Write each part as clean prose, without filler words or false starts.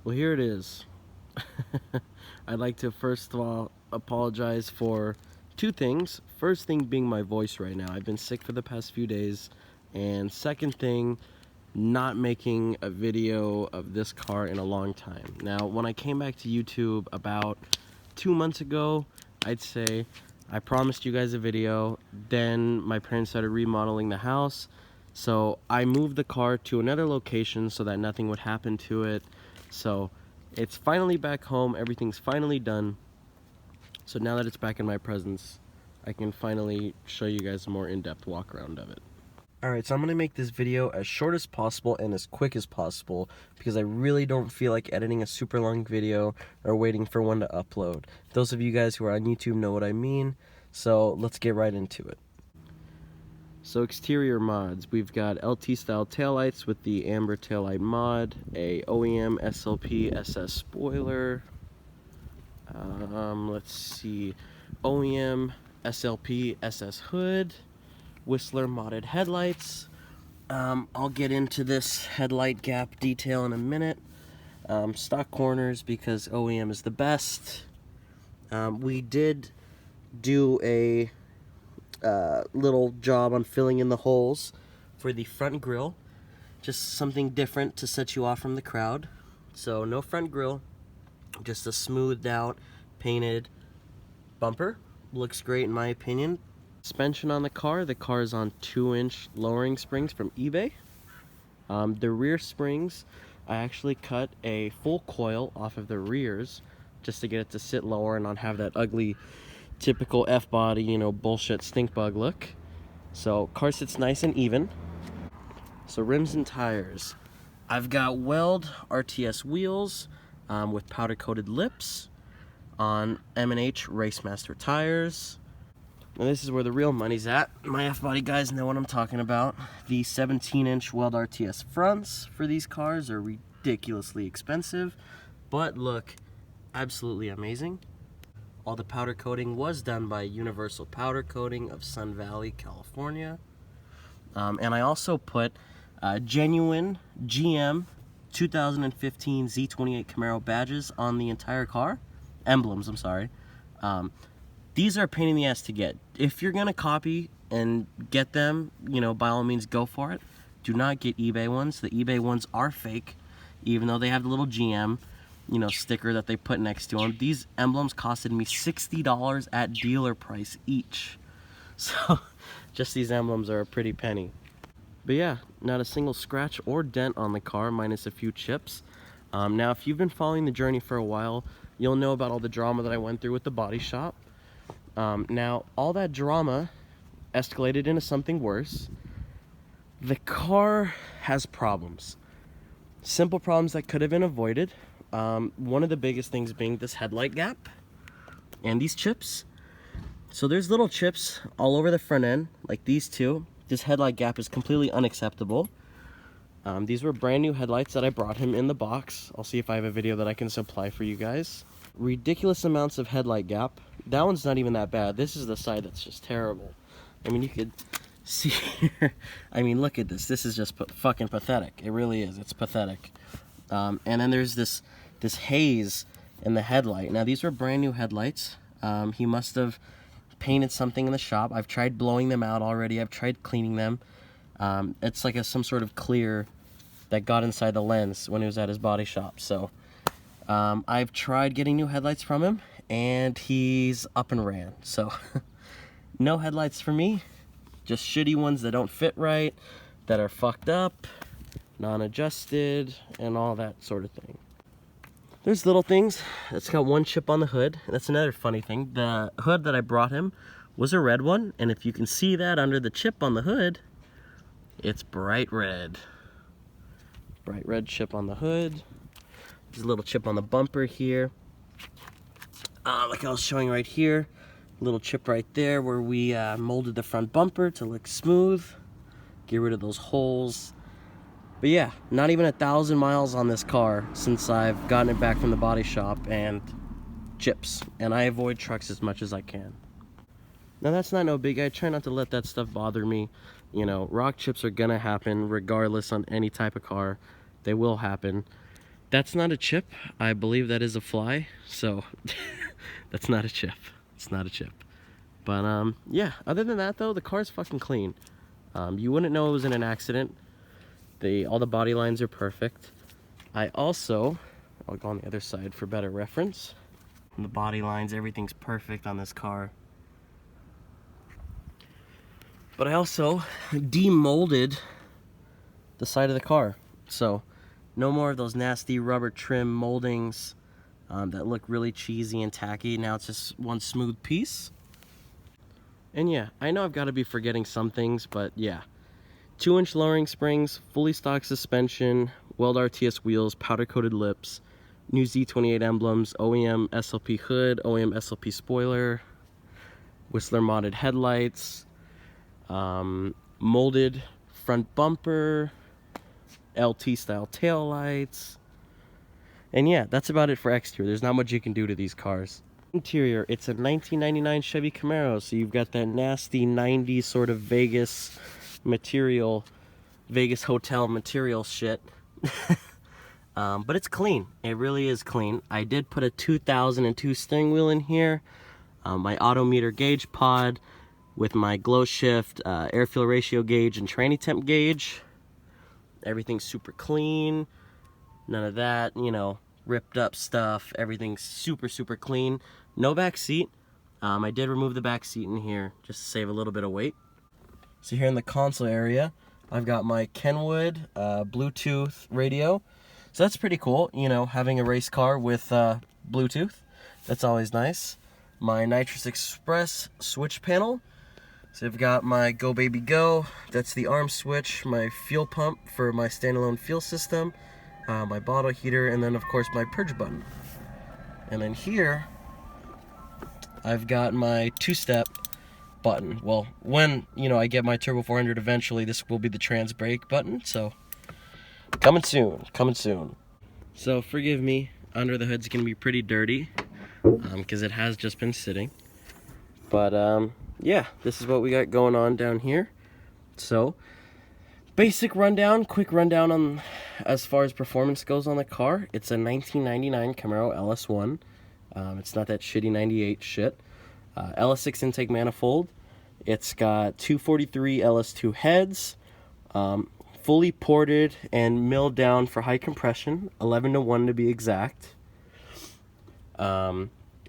Well, here it is. I'd like to first of all apologize for two things. First thing being my voice right now. I've been sick for the past few days. And second thing, not making a video of this car in a long time. Now, when I came back to YouTube about 2 months ago, I'd say I promised you guys a video. Then my parents started remodeling the house. So I moved the car to another location so that nothing would happen to it. So it's finally back home, everything's finally done. So now that it's back in my presence, I can finally show you guys a more in-depth walk around of it. Alright, so I'm going to make this video as short as possible and as quick as possible because I really don't feel like editing a super long video or waiting for one to upload. Those of you guys who are on YouTube know what I mean, so let's get right into it. So exterior mods, we've got LT style taillights with the amber taillight mod, a OEM SLP SS spoiler, let's see, OEM SLP SS hood, Whistler modded headlights. I'll get into this headlight gap detail in a minute. Stock corners because OEM is the best. We did do a little job on filling in the holes for the front grille, just something different to set you off from the crowd. So no front grille, just a smoothed out painted bumper. Looks great in my opinion. Suspension on the car is on 2-inch lowering springs from eBay. The rear springs, I actually cut a full coil off of the rears just to get it to sit lower and not have that ugly typical F-body, you know, bullshit stink bug look. So car sits nice and even. So rims and tires, I've got Weld RTS wheels with powder coated lips on M&H Racemaster tires. Now this is where the real money's at. My F-body guys know what I'm talking about. The 17-inch Weld RTS fronts for these cars are ridiculously expensive, but look absolutely amazing. All the powder coating was done by Universal Powder Coating of Sun Valley, California. And I also put genuine GM 2015 Z28 Camaro badges on the entire car. Emblems, I'm sorry. These are a pain in the ass to get. If you're gonna copy and get them, you know, by all means go for it. Do not get eBay ones. The eBay ones are fake, even though they have the little GM, you know, sticker that they put next to them. These emblems costed me $60 at dealer price each. So just these emblems are a pretty penny. But yeah, not a single scratch or dent on the car, minus a few chips. Now, if you've been following the journey for a while, you'll know about all the drama that I went through with the body shop. Now, all that drama escalated into something worse. The car has problems. Simple problems that could have been avoided. One of the biggest things being this headlight gap and these chips. So there's little chips all over the front end, like these two. This headlight gap is completely unacceptable. These were brand new headlights that I brought him in the box. I'll see if I have a video that I can supply for you guys. Ridiculous amounts of headlight gap. That one's not even that bad. This is the side that's just terrible. I mean, you could see here. I mean, look at this. This is just fucking pathetic. It really is. It's pathetic. And then there's this haze in the headlight. Now, these were brand new headlights. He must have painted something in the shop. I've tried blowing them out already. I've tried cleaning them. It's like some sort of clear that got inside the lens when he was at his body shop. So I've tried getting new headlights from him, and he's up and ran. So no headlights for me, just shitty ones that don't fit right, that are fucked up, non-adjusted, and all that sort of thing. There's little things. It's got one chip on the hood. That's another funny thing. The hood that I brought him was a red one, and if you can see that under the chip on the hood, it's bright red. Bright red chip on the hood. There's a little chip on the bumper here. Like I was showing right here. Little chip right there where we molded the front bumper to look smooth. Get rid of those holes. But yeah, not even 1,000 miles on this car since I've gotten it back from the body shop, and chips. And I avoid trucks as much as I can. Now that's not no big. I try not to let that stuff bother me. You know, rock chips are gonna happen regardless on any type of car. They will happen. That's not a chip. I believe that is a fly. So that's not a chip. It's not a chip. But yeah, other than that though, the car's fucking clean. You wouldn't know it was in an accident. All the body lines are perfect. I'll go on the other side for better reference. The body lines, everything's perfect on this car. But I also demolded the side of the car. So no more of those nasty rubber trim moldings that look really cheesy and tacky. Now it's just one smooth piece. And yeah, I know I've got to be forgetting some things, but yeah. 2-inch lowering springs, fully stock suspension, Weld RTS wheels, powder coated lips, new Z28 emblems, OEM SLP hood, OEM SLP spoiler, Whistler modded headlights, molded front bumper, LT style tail lights. And yeah, that's about it for exterior. There's not much you can do to these cars. Interior, it's a 1999 Chevy Camaro, so you've got that nasty 90s sort of Vegas material, Vegas hotel material shit. But it's clean. It really is clean. I did put a 2002 steering wheel in here, my odometer gauge pod with my glow shift, air fuel ratio gauge, and tranny temp gauge. Everything's super clean. None of that, you know, ripped up stuff. Everything's super, super clean. No back seat. I did remove the back seat in here just to save a little bit of weight. So here in the console area, I've got my Kenwood Bluetooth radio. So that's pretty cool, you know, having a race car with Bluetooth. That's always nice. My Nitrous Express switch panel. So I've got my Go Baby Go, that's the arm switch, my fuel pump for my standalone fuel system, my bottle heater, and then of course my purge button. And then here, I've got my 2-step button. Well, when, you know, I get my Turbo 400 eventually, this will be the trans brake button, so coming soon, coming soon. So forgive me, under the hood's gonna be pretty dirty, because it has just been sitting. But yeah, this is what we got going on down here. So, basic rundown, quick rundown on as far as performance goes on the car. It's a 1999 Camaro LS1. It's not that shitty 98 shit. LS6 intake manifold. It's got 243 LS2 heads, fully ported and milled down for high compression, 11:1 to be exact.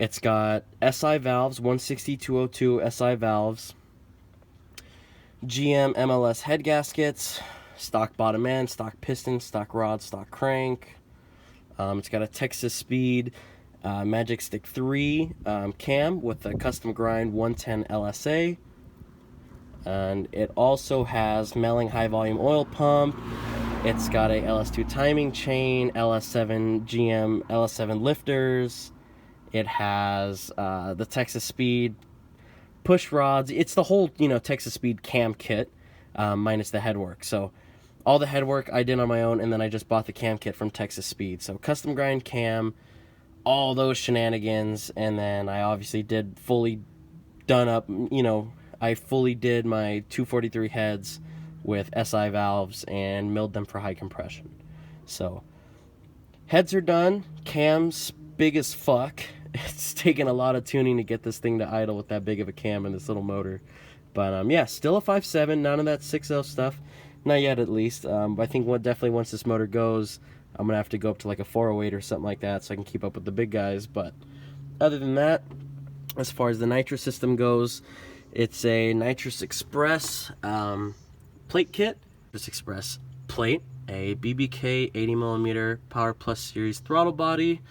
It's got SI valves, 160-202 SI valves, GM MLS head gaskets, stock bottom end, stock piston, stock rod, stock crank. It's got a Texas Speed Magic Stick 3 cam with a custom grind 110 LSA. And it also has Melling high volume oil pump. It's got a LS2 timing chain, LS7 GM LS7 lifters. It has the Texas Speed push rods. It's the whole, you know, Texas Speed cam kit, minus the headwork. So all the headwork I did on my own, and then I just bought the cam kit from Texas Speed. So custom grind cam, all those shenanigans, and then I obviously did fully done up, you know, I fully did my 243 heads with SI valves and milled them for high compression. So heads are done, cams big as fuck. It's taken a lot of tuning to get this thing to idle with that big of a cam and this little motor. But yeah, still a 5.7, none of that 6.0 stuff. Not yet, at least. I think definitely once this motor goes, I'm going to have to go up to like a 408 or something like that so I can keep up with the big guys. But other than that, as far as the Nitrous System goes, it's a Nitrous Express plate kit. Nitrous Express plate, a BBK 80mm Power Plus Series throttle body,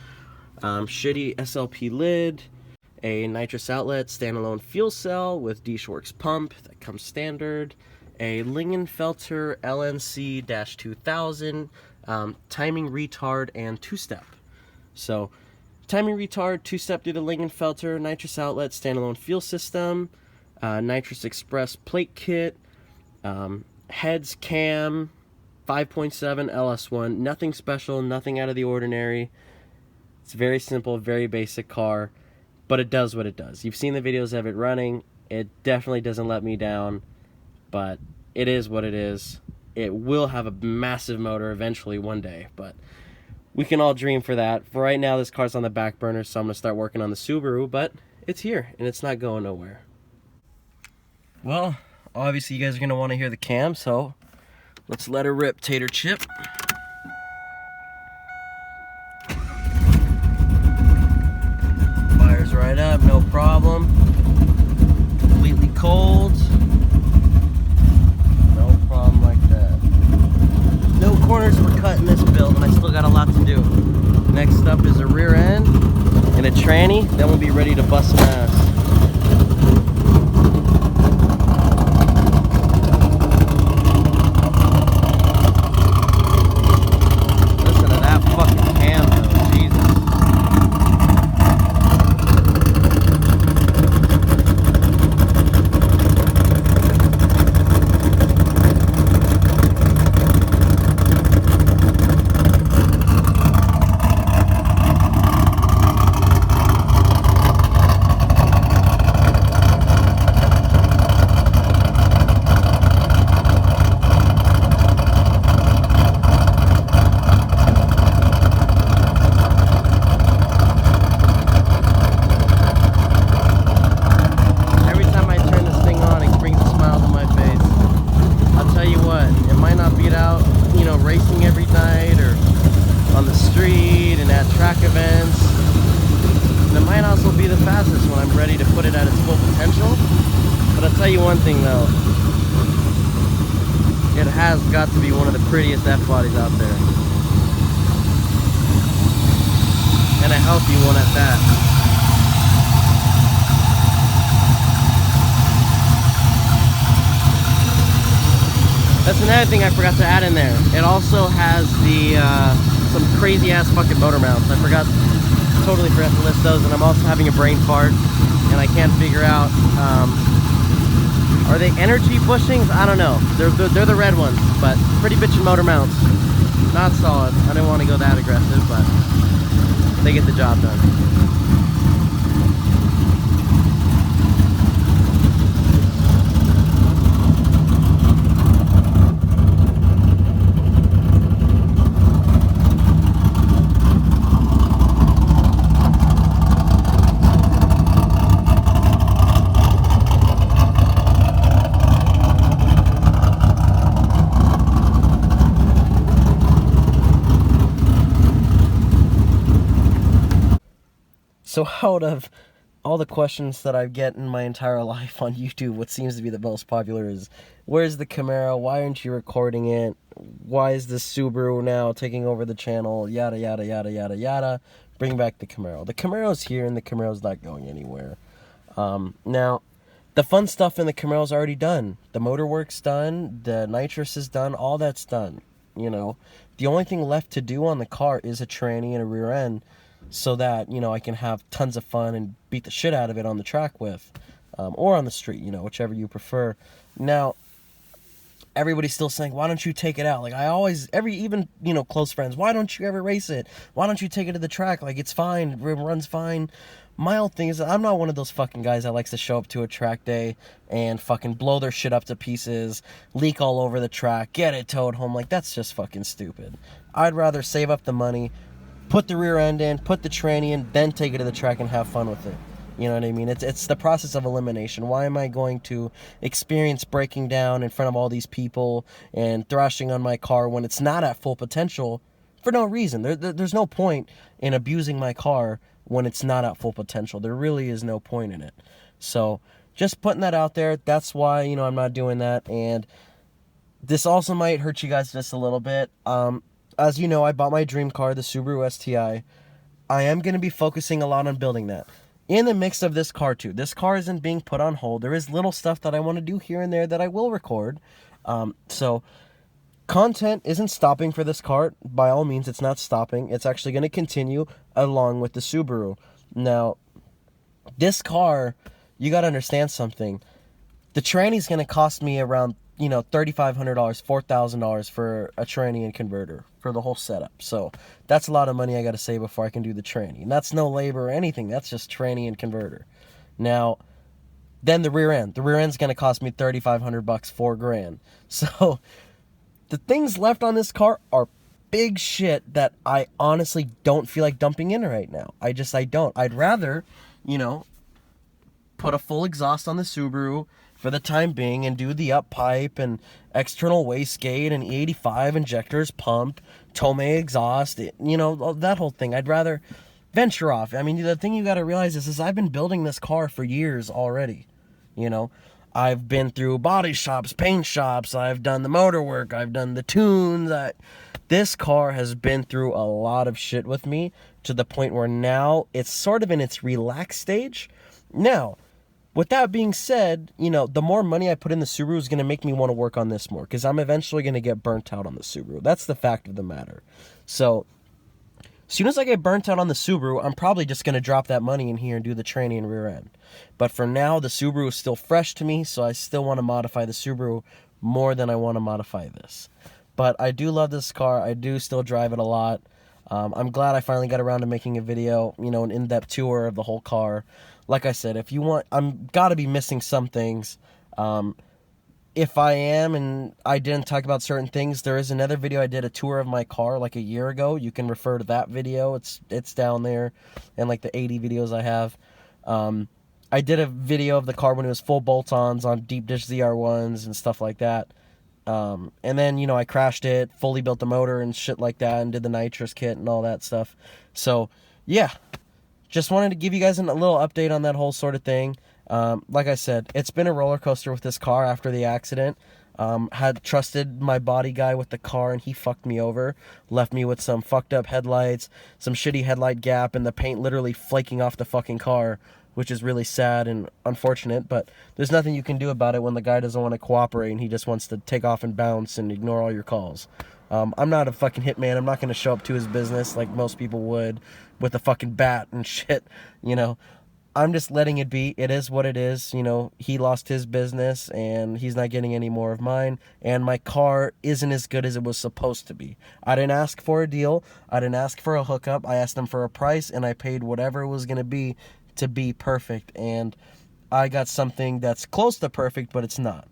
shitty SLP lid, a nitrous outlet standalone fuel cell with D-Shworks pump that comes standard, a Lingenfelter LNC-2000 timing retard and 2-step. So timing retard, 2-step through the Lingenfelter, nitrous outlet standalone fuel system, Nitrous Express plate kit, heads, cam, 5.7 LS1, nothing special, nothing out of the ordinary. It's very simple, very basic car, but it does what it does. You've seen the videos of it running. It definitely doesn't let me down, but it is what it is. It will have a massive motor eventually one day, but we can all dream for that. For right now, this car's on the back burner, so I'm going to start working on the Subaru, but it's here, and it's not going nowhere. Well, obviously you guys are going to want to hear the cam, so let's let her rip, Tater Chip. Fires right up, no problem. Completely cold. No problem like that. No corners were cut in this build, and I still got a lot to do. Next up is a rear end and a tranny, then we'll be ready to bust some ass. Racing every night or on the street and at track events. And it might also be the fastest when I'm ready to put it at its full potential. But I'll tell you one thing though, it has got to be one of the prettiest F-bodies out there. And a healthy one at that. That's another thing I forgot to add in there. It also has the some crazy ass fucking motor mounts. Totally forgot to list those, and I'm also having a brain fart, and I can't figure out. Are they energy bushings? I don't know. They're the red ones, but pretty bitchin' motor mounts. Not solid. I didn't want to go that aggressive, but they get the job done. So out of all the questions that I get in my entire life on YouTube, what seems to be the most popular is, where's the Camaro? Why aren't you recording it? Why is this Subaru now taking over the channel? Yada, yada, yada, yada, yada. Bring back the Camaro. The Camaro's here, and the Camaro's not going anywhere. Now, the fun stuff in the Camaro's already done. The motor work's done. The nitrous is done. All that's done. You know, the only thing left to do on the car is a tranny and a rear end, so that, you know, I can have tons of fun and beat the shit out of it on the track with, or on the street, you know, whichever you prefer. Now, everybody's still saying, why don't you take it out? Like, I always, even, you know, close friends, why don't you ever race it? Why don't you take it to the track? Like, it's fine, it runs fine. My whole thing is, I'm not one of those fucking guys that likes to show up to a track day and fucking blow their shit up to pieces, leak all over the track, get it towed home. Like, that's just fucking stupid. I'd rather save up the money, put the rear end in, put the tranny in, then take it to the track and have fun with it. You know what I mean? It's the process of elimination. Why am I going to experience breaking down in front of all these people and thrashing on my car when it's not at full potential for no reason? There's no point in abusing my car when it's not at full potential. There really is no point in it. So just putting that out there. That's why, you know, I'm not doing that. And this also might hurt you guys just a little bit. As you know, I bought my dream car, the Subaru STI. I am going to be focusing a lot on building that. In the mix of this car too. This car isn't being put on hold. There is little stuff that I want to do here and there that I will record. So content isn't stopping for this car. By all means, it's not stopping. It's actually going to continue along with the Subaru. Now, this car, you got to understand something. The tranny's going to cost me around, you know, $3,500, $4,000 for a tranny and converter for the whole setup. So that's a lot of money I got to save before I can do the tranny. And that's no labor or anything. That's just tranny and converter. Now, then the rear end. The rear end's going to cost me $3,500, $4,000. So the things left on this car are big shit that I honestly don't feel like dumping in right now. I don't. I'd rather, you know, put a full exhaust on the Subaru for the time being and do the up pipe and external wastegate and E85 injectors, pump, Tomei exhaust, you know, that whole thing. I'd rather venture off. I mean, the thing you got to realize is I've been building this car for years already. You know, I've been through body shops, paint shops, I've done the motor work, I've done the tunes. This car has been through a lot of shit with me to the point where now it's sort of in its relaxed stage. Now, with that being said, you know, the more money I put in the Subaru is going to make me want to work on this more, because I'm eventually going to get burnt out on the Subaru. That's the fact of the matter. So, as soon as I get burnt out on the Subaru, I'm probably just going to drop that money in here and do the tranny and rear end. But for now, the Subaru is still fresh to me, so I still want to modify the Subaru more than I want to modify this. But I do love this car. I do still drive it a lot. I'm glad I finally got around to making a video, you know, an in-depth tour of the whole car. Like I said, if you want, I'm gotta be missing some things. If I am and I didn't talk about certain things, there is another video I did a tour of my car like a year ago. You can refer to that video. It's down there, and like the 80 videos I have. I did a video of the car when it was full bolt-ons on deep dish ZR1s and stuff like that. And then, you know, I crashed it, fully built the motor and shit like that, and did the nitrous kit and all that stuff. So, yeah. Just wanted to give you guys a little update on that whole sort of thing. Like I said, it's been a roller coaster with this car after the accident. Had trusted my body guy with the car, and he fucked me over. Left me with some fucked up headlights, some shitty headlight gap, and the paint literally flaking off the fucking car, which is really sad and unfortunate, but there's nothing you can do about it when the guy doesn't want to cooperate and he just wants to take off and bounce and ignore all your calls. I'm not a fucking hitman. I'm not going to show up to his business like most people would with a fucking bat and shit, you know. I'm just letting it be. It is what it is, you know. He lost his business and he's not getting any more of mine, and my car isn't as good as it was supposed to be. I didn't ask for a deal. I didn't ask for a hookup. I asked him for a price, and I paid whatever it was going to be perfect, and I got something that's close to perfect, but it's not.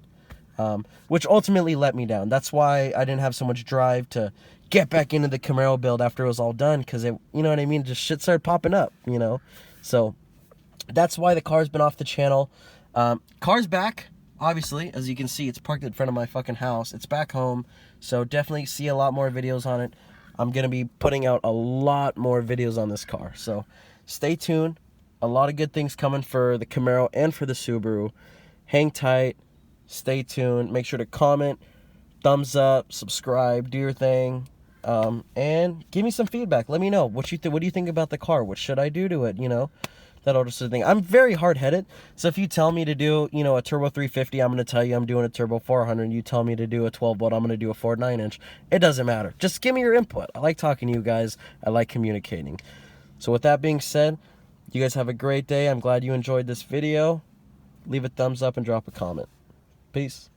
Which ultimately let me down. That's why I didn't have so much drive to get back into the Camaro build after it was all done, because it, you know what I mean, just shit started popping up, you know. So that's why the car's been off the channel. Car's back, obviously. As you can see, it's parked in front of my fucking house. It's back home, so definitely see a lot more videos on it. I'm gonna be putting out a lot more videos on this car, so stay tuned. A lot of good things coming for the Camaro and for the Subaru. Hang tight. Stay tuned. Make sure to comment, thumbs up, subscribe, do your thing, and give me some feedback. Let me know what you what do you think about the car. What should I do to it? You know, that sort of thing. I'm very hard-headed, so if you tell me to do, you know, a turbo 350, I'm going to tell you I'm doing a turbo 400. You tell me to do a 12-volt, I'm going to do a 4.9-inch. It doesn't matter. Just give me your input. I like talking to you guys. I like communicating. So with that being said, you guys have a great day. I'm glad you enjoyed this video. Leave a thumbs up and drop a comment. Peace.